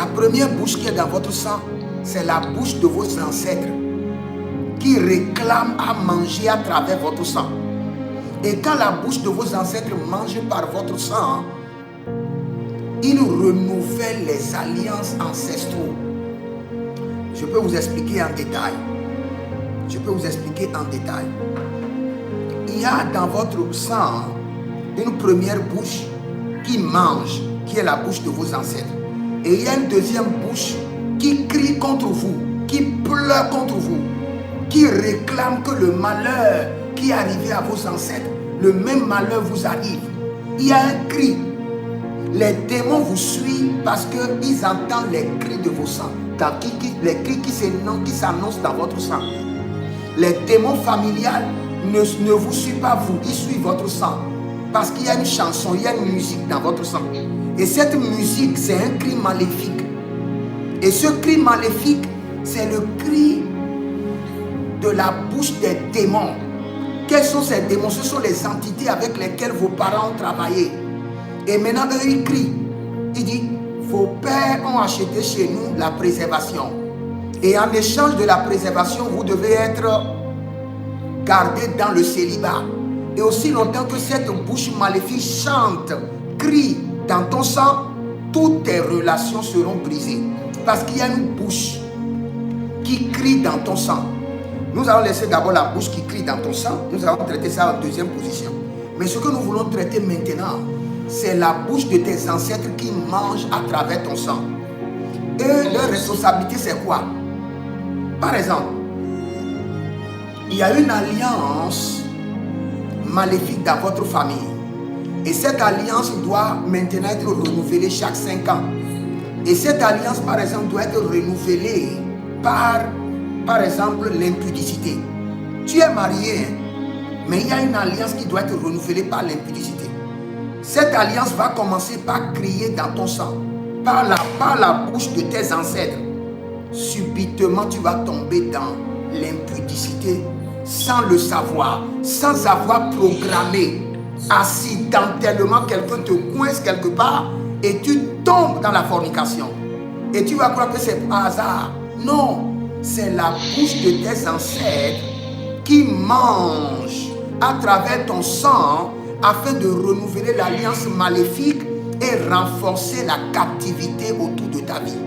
La première bouche qui est dans votre sang, c'est la bouche de vos ancêtres qui réclament à manger à travers votre sang. Et quand la bouche de vos ancêtres mange par votre sang, ils renouvellent les alliances ancestraux. Je peux vous expliquer en détail. Il y a dans votre sang une première bouche qui mange, qui est la bouche de vos ancêtres. Et il y a une deuxième bouche qui crie contre vous, qui pleure contre vous, qui réclame que le malheur qui est arrivé à vos ancêtres, le même malheur vous arrive. Il y a un cri. Les démons vous suivent parce qu'ils entendent les cris de vos sangs, les cris qui s'annoncent dans votre sang. Les démons familiales ne vous suivent pas vous, ils suivent votre sang. Parce qu'il y a une chanson, il y a une musique dans votre sang. Et cette musique, c'est un cri maléfique. Et ce cri maléfique, c'est le cri de la bouche des démons. Quels sont ces démons? Ce sont les entités avec lesquelles vos parents ont travaillé. Et maintenant, eux, ils crient. Ils disent, vos pères ont acheté chez nous la préservation. Et en échange de la préservation, vous devez être gardé dans le célibat. Et aussi longtemps que cette bouche maléfique chante, crie dans ton sang, toutes tes relations seront brisées. Parce qu'il y a une bouche qui crie dans ton sang. Nous allons laisser d'abord la bouche qui crie dans ton sang. Nous allons traiter ça en deuxième position. Mais ce que nous voulons traiter maintenant, c'est la bouche de tes ancêtres qui mangent à travers ton sang. Et leur responsabilité, c'est quoi? Par exemple, il y a une alliance maléfique dans votre famille. Et cette alliance doit maintenant être renouvelée chaque 5 ans. Et cette alliance, par exemple, doit être renouvelée par exemple, l'impudicité. Tu es marié, mais il y a une alliance qui doit être renouvelée par l'impudicité. Cette alliance va commencer par crier dans ton sang, par la bouche de tes ancêtres. Subitement, tu vas tomber dans l'impudicité sans le savoir, sans avoir programmé. Accidentellement, quelqu'un te coince quelque part et tu tombes dans la fornication. Et tu vas croire que c'est par hasard. Non, c'est la bouche de tes ancêtres qui mange à travers ton sang afin de renouveler l'alliance maléfique et renforcer la captivité autour de ta vie.